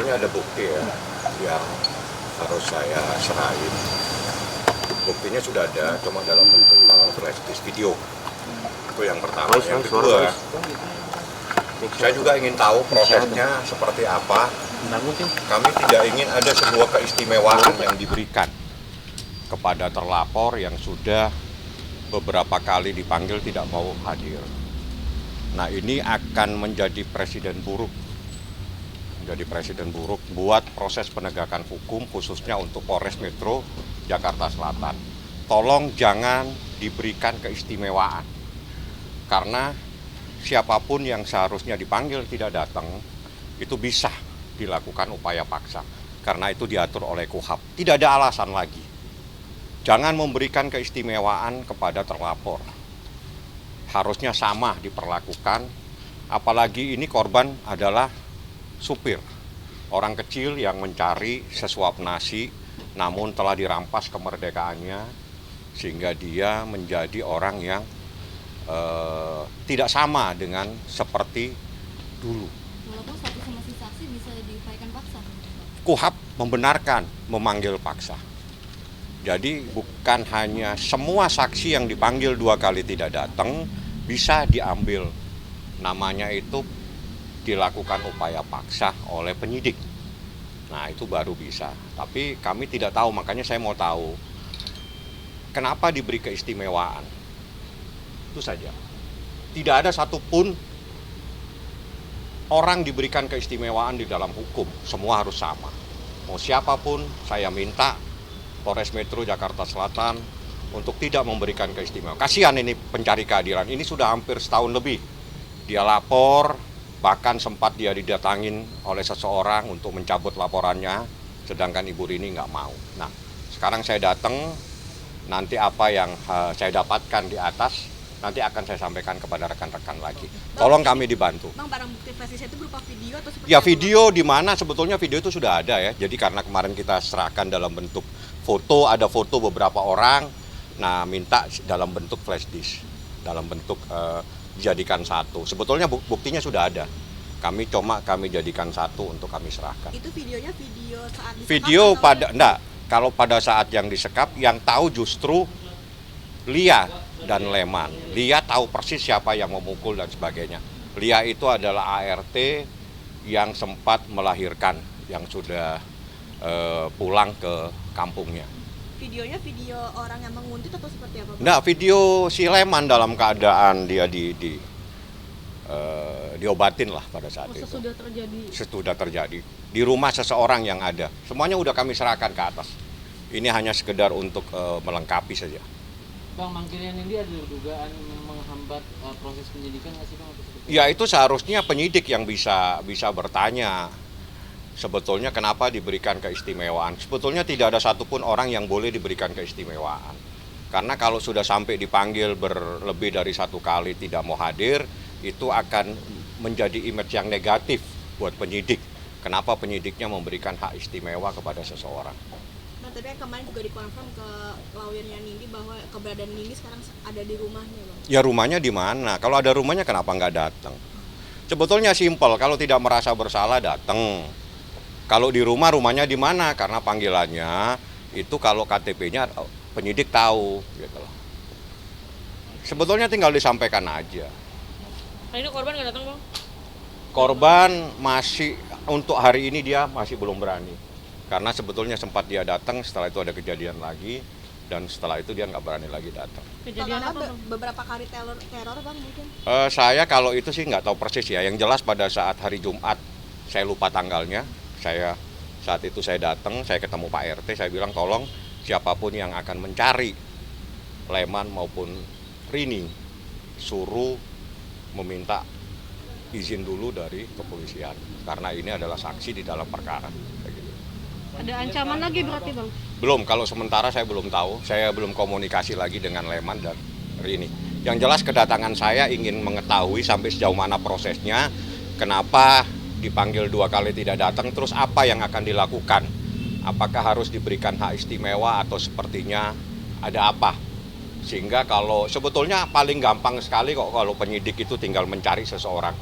sebetulnya ada bukti ya yang harus saya serahin. Buktinya sudah ada, cuma dalam bentuk flash disk video. Itu yang pertama. Yang kedua, saya juga ingin tahu prosesnya seperti apa. Kami tidak ingin ada sebuah keistimewaan yang diberikan kepada terlapor yang sudah beberapa kali dipanggil tidak mau hadir. Nah, ini akan menjadi presiden buruk. Buat proses penegakan hukum khususnya untuk Polres Metro Jakarta Selatan. Tolong jangan diberikan keistimewaan. Karena siapapun yang seharusnya dipanggil tidak datang, itu bisa dilakukan upaya paksa. Karena itu diatur oleh KUHAP. Tidak ada alasan lagi. Jangan memberikan keistimewaan kepada terlapor. Harusnya sama diperlakukan, apalagi ini korban adalah supir. Orang kecil yang mencari sesuap nasi, namun telah dirampas kemerdekaannya, sehingga dia menjadi orang yang tidak sama dengan seperti dulu. Walaupun status masih saksi bisa diupayakan paksa. KUHAP membenarkan memanggil paksa. Jadi bukan hanya semua saksi yang dipanggil 2 kali tidak datang bisa diambil. Namanya itu dilakukan upaya paksa oleh penyidik. Nah, itu baru bisa. Tapi kami tidak tahu, makanya saya mau tahu kenapa diberi keistimewaan. Itu saja. Tidak ada satupun orang diberikan keistimewaan di dalam hukum. Semua harus sama. Mau siapapun, saya minta Polres Metro Jakarta Selatan untuk tidak memberikan keistimewaan. Kasihan ini pencari keadilan. Ini sudah hampir setahun lebih. Dia lapor, bahkan sempat dia didatangin oleh seseorang untuk mencabut laporannya, sedangkan Ibu Rini nggak mau. Nah, sekarang saya datang, nanti apa yang saya dapatkan di atas, nanti akan saya sampaikan kepada rekan-rekan lagi. Tolong kami dibantu. Bang, barang bukti flash disk itu berupa video atau seperti Ya, apa? video di mana sebetulnya video itu sudah ada ya. Jadi karena kemarin kita serahkan dalam bentuk foto, ada foto beberapa orang, nah minta dalam bentuk flash disk, dalam bentuk dijadikan satu. Sebetulnya buktinya sudah ada. Kami jadikan satu untuk kami serahkan. Itu videonya video saat disekap Video atau- pada enggak, kalau pada saat yang disekap yang tahu justru Lia dan Leman. Lia tahu persis siapa yang memukul dan sebagainya. Lia itu adalah ART yang sempat melahirkan, yang sudah pulang ke kampungnya. Videonya video orang yang menguntit atau seperti apa, Bang? Nah, video si Leman dalam keadaan dia diobatin lah pada saat itu. Sudah terjadi. Sudah terjadi di rumah seseorang yang ada. Semuanya udah kami serahkan ke atas. Ini hanya sekedar untuk melengkapi saja. Bang, manggilnya ini ada dugaan menghambat proses penyidikan nggak sih, Bang? Ya, itu seharusnya penyidik yang bisa bertanya. Sebetulnya kenapa diberikan keistimewaan? Sebetulnya tidak ada satupun orang yang boleh diberikan keistimewaan. Karena kalau sudah sampai dipanggil berlebih dari 1 kali tidak mau hadir, itu akan menjadi image yang negatif buat penyidik. Kenapa penyidiknya memberikan hak istimewa kepada seseorang? Nah, tadi yang kemarin juga dikonfirm ke lawyernya Nindi bahwa keberadaan Nindi sekarang ada di rumahnya, Bang. Ya, rumahnya di mana? Kalau ada rumahnya kenapa nggak datang? Sebetulnya simpel, kalau tidak merasa bersalah datang. Kalau di rumahnya di mana? Karena panggilannya itu kalau KTP-nya penyidik tahu, gitu loh. Sebetulnya tinggal disampaikan aja. Ini korban nggak datang, Bang? Korban masih untuk hari ini dia masih belum berani. Karena sebetulnya sempat dia datang, setelah itu ada kejadian lagi, dan setelah itu dia nggak berani lagi datang. Kejadian apa, Bang? Beberapa kali teror, Bang, mungkin? Saya kalau itu sih nggak tahu persis ya. Yang jelas pada saat hari Jumat, saya lupa tanggalnya. Saat itu saya datang, saya ketemu Pak RT, saya bilang tolong siapapun yang akan mencari Leman maupun Rini, suruh meminta izin dulu dari kepolisian. Karena ini adalah saksi di dalam perkara. Begitu. Ada ancaman lagi berarti, Bang? Belum, kalau sementara saya belum tahu. Saya belum komunikasi lagi dengan Leman dan Rini. Yang jelas kedatangan saya ingin mengetahui sampai sejauh mana prosesnya, kenapa dipanggil 2 kali tidak datang, terus apa yang akan dilakukan. Apakah harus diberikan hak istimewa atau sepertinya ada apa. Sehingga kalau sebetulnya paling gampang sekali kok kalau penyidik itu tinggal mencari seseorang.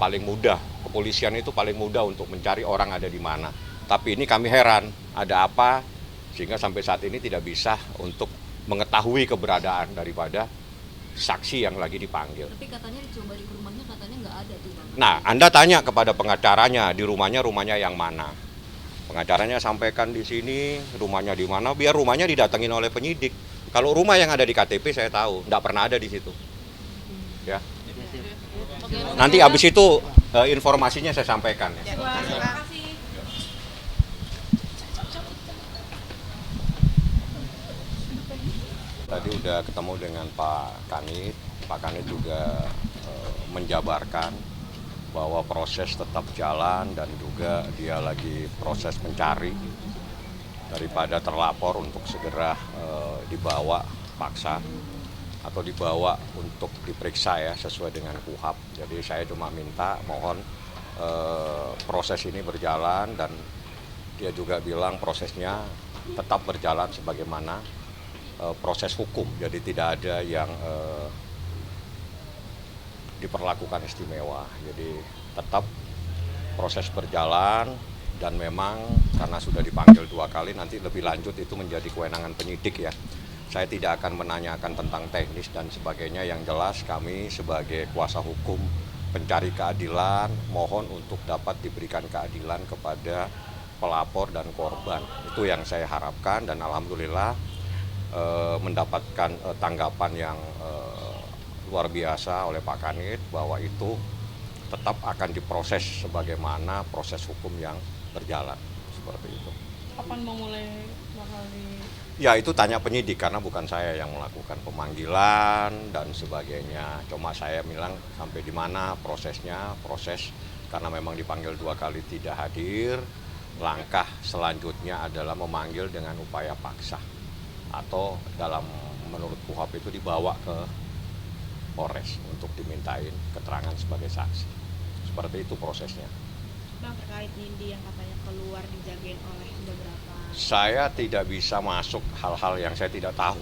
Paling mudah kepolisian itu paling mudah untuk mencari orang ada di mana. Tapi ini kami heran, ada apa sehingga sampai saat ini tidak bisa untuk mengetahui keberadaan daripada saksi yang lagi dipanggil. Tapi katanya dicoba di rumahnya katanya nggak ada tuh Bang. Nah, Anda tanya kepada pengacaranya di rumahnya yang mana. Pengacaranya sampaikan di sini, rumahnya di mana, biar rumahnya didatengin oleh penyidik. Kalau rumah yang ada di KTP saya tahu, nggak pernah ada di situ. Ya. Oke, Nanti habis itu informasinya saya sampaikan. Ya. Terima kasih. Tadi udah ketemu dengan Pak Kanit. Pak Kanit juga menjabarkan bahwa proses tetap jalan dan juga dia lagi proses mencari daripada terlapor untuk segera dibawa paksa atau dibawa untuk diperiksa ya sesuai dengan KUHAP. Jadi saya cuma minta mohon proses ini berjalan dan dia juga bilang prosesnya tetap berjalan sebagaimana proses hukum. Jadi tidak ada yang diperlakukan istimewa. Jadi tetap proses berjalan dan memang karena sudah dipanggil 2 kali nanti lebih lanjut itu menjadi kewenangan penyidik ya. Saya tidak akan menanyakan tentang teknis dan sebagainya, yang jelas kami sebagai kuasa hukum pencari keadilan mohon untuk dapat diberikan keadilan kepada pelapor dan korban. Itu yang saya harapkan dan alhamdulillah mendapatkan tanggapan yang luar biasa oleh Pak Kanit bahwa itu tetap akan diproses sebagaimana proses hukum yang berjalan seperti itu. Kapan mau mulai bakal di... Ya itu tanya penyidik karena bukan saya yang melakukan pemanggilan dan sebagainya. Cuma saya bilang sampai di mana prosesnya, proses karena memang dipanggil 2 kali tidak hadir. Langkah selanjutnya adalah memanggil dengan upaya paksa atau dalam menurut KUHAP itu dibawa ke Polres untuk dimintain keterangan sebagai saksi. Seperti itu prosesnya. Bang, terkait Nindi yang katanya keluar dijagain oleh beberapa... Saya tidak bisa masuk hal-hal yang saya tidak tahu.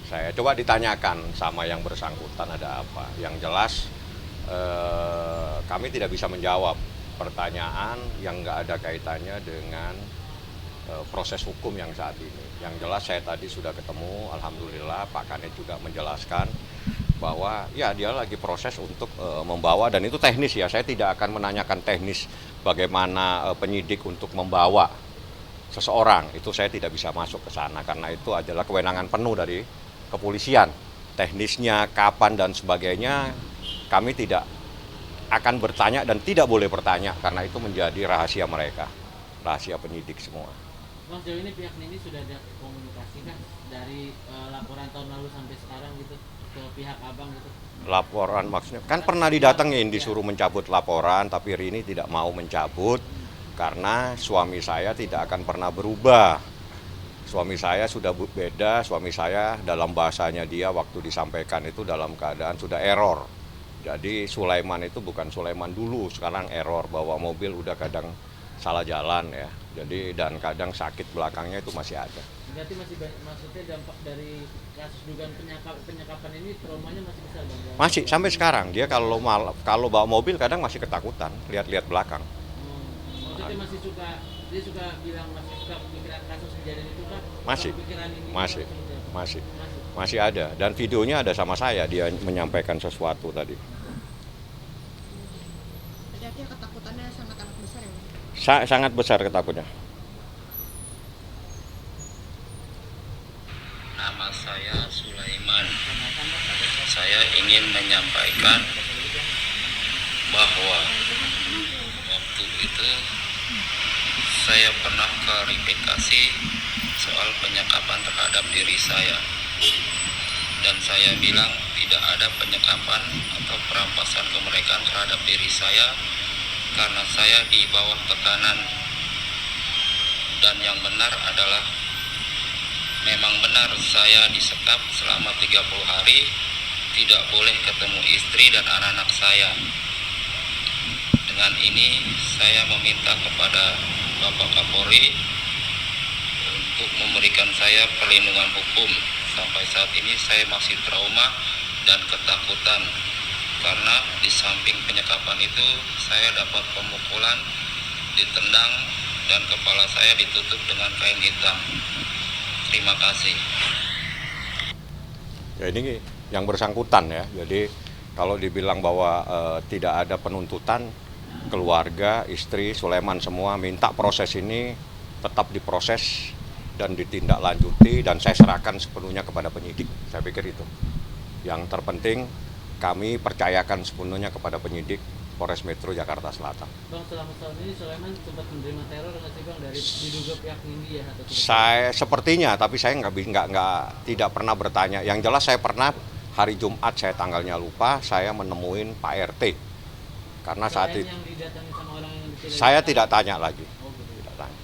Saya coba ditanyakan sama yang bersangkutan ada apa. Yang jelas kami tidak bisa menjawab pertanyaan yang nggak ada kaitannya dengan proses hukum yang saat ini. Yang jelas saya tadi sudah ketemu, alhamdulillah Pak Kanit juga menjelaskan bahwa ya dia lagi proses untuk membawa dan itu teknis ya. Saya tidak akan menanyakan teknis bagaimana penyidik untuk membawa seseorang. Itu saya tidak bisa masuk ke sana karena itu adalah kewenangan penuh dari kepolisian. Teknisnya, kapan dan sebagainya kami tidak akan bertanya dan tidak boleh bertanya karena itu menjadi rahasia mereka, rahasia penyidik semua. Mas, sejauh ini pihak Nindi sudah ada komunikasi kan dari laporan tahun lalu sampai sekarang gitu ke pihak abang gitu? Laporan maksudnya kan pernah didatengin disuruh mencabut laporan tapi Rini tidak mau mencabut karena suami saya tidak akan pernah berubah. Suami saya sudah beda, suami saya dalam bahasanya dia waktu disampaikan itu dalam keadaan sudah error. Jadi Sulaiman itu bukan Sulaiman dulu, sekarang error bawa mobil udah kadang salah jalan ya. Jadi dan kadang sakit belakangnya itu masih ada. Berarti masih maksudnya dampak dari kasus dugaan penyekapan ini traumanya masih besar Bang? Masih sampai sekarang dia kalau bawa mobil kadang masih ketakutan lihat-lihat belakang. Maksudnya dia suka bilang masih suka pikiran kasus kejadian itu kan? Masih ada dan videonya ada sama saya dia menyampaikan sesuatu tadi. Berarti ketakutannya sangat-sangat besar ya, Bang? Sangat besar ketakutannya. Nama saya Sulaiman. Saya ingin menyampaikan bahwa waktu itu saya pernah klarifikasi soal penyekapan terhadap diri saya. Dan saya bilang tidak ada penyekapan atau perampasan kemerdekaan terhadap diri saya karena saya di bawah tekanan. Dan yang benar adalah memang benar saya disekap selama 30 hari, tidak boleh ketemu istri dan anak-anak saya. Dengan ini saya meminta kepada Bapak Kapolri untuk memberikan saya perlindungan hukum. Sampai saat ini saya masih trauma dan ketakutan karena di samping penyekapan itu saya dapat pemukulan, ditendang, dan kepala saya ditutup dengan kain hitam. Terima kasih. Ya ini yang bersangkutan ya. Jadi kalau dibilang bahwa tidak ada penuntutan, keluarga, istri, Sulaiman semua minta proses ini tetap diproses dan ditindaklanjuti dan saya serahkan sepenuhnya kepada penyidik. Saya pikir itu. Yang terpenting kami percayakan sepenuhnya kepada penyidik Polres Metro Jakarta Selatan. Bang, selama tahun ini Sulaiman sempat menerima teror nggak sih Bang dari diduga pihak Nindi ya? Atau tidak? Saya sepertinya, tapi saya tidak pernah bertanya. Yang jelas saya pernah hari Jumat, saya tanggalnya lupa, saya menemuin Pak RT. Karena saat Selain itu yang didatangi sama orang yang saya tidak tanya lagi. Oh, gitu. Tidak tanya.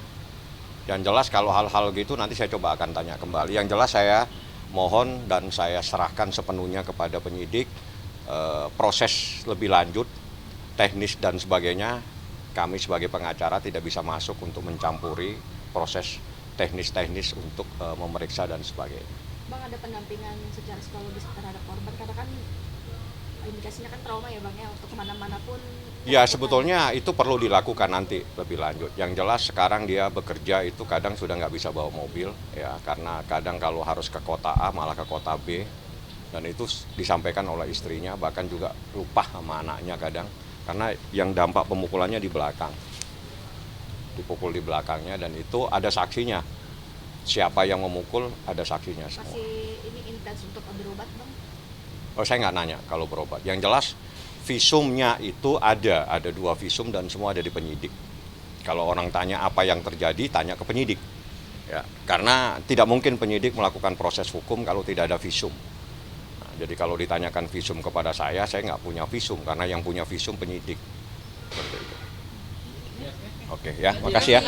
Yang jelas kalau hal-hal gitu nanti saya coba akan tanya kembali. Yang jelas saya mohon dan saya serahkan sepenuhnya kepada penyidik proses lebih lanjut, teknis dan sebagainya. Kami sebagai pengacara tidak bisa masuk untuk mencampuri proses teknis-teknis untuk memeriksa dan sebagainya. Bang, ada pendampingan secara psikologis terhadap korban karena kan indikasinya kan trauma ya Bang ya, untuk kemana-mana pun. Ya sebetulnya itu perlu dilakukan nanti lebih lanjut. Yang jelas sekarang dia bekerja itu kadang sudah nggak bisa bawa mobil ya, karena kadang kalau harus ke kota A malah ke kota B, dan itu disampaikan oleh istrinya, bahkan juga lupa sama anaknya kadang, karena yang dampak pemukulannya di belakang, dipukul di belakangnya, dan itu ada saksinya. Siapa yang memukul ada saksinya semua. Masih ini intens untuk berobat Bang? Oh, saya nggak nanya kalau berobat. Yang jelas visumnya itu ada 2 visum dan semua ada di penyidik. Kalau orang tanya apa yang terjadi, tanya ke penyidik. Ya, karena tidak mungkin penyidik melakukan proses hukum kalau tidak ada visum. Nah, jadi kalau ditanyakan visum kepada saya nggak punya visum karena yang punya visum penyidik. Seperti itu. Oke ya, makasih ya.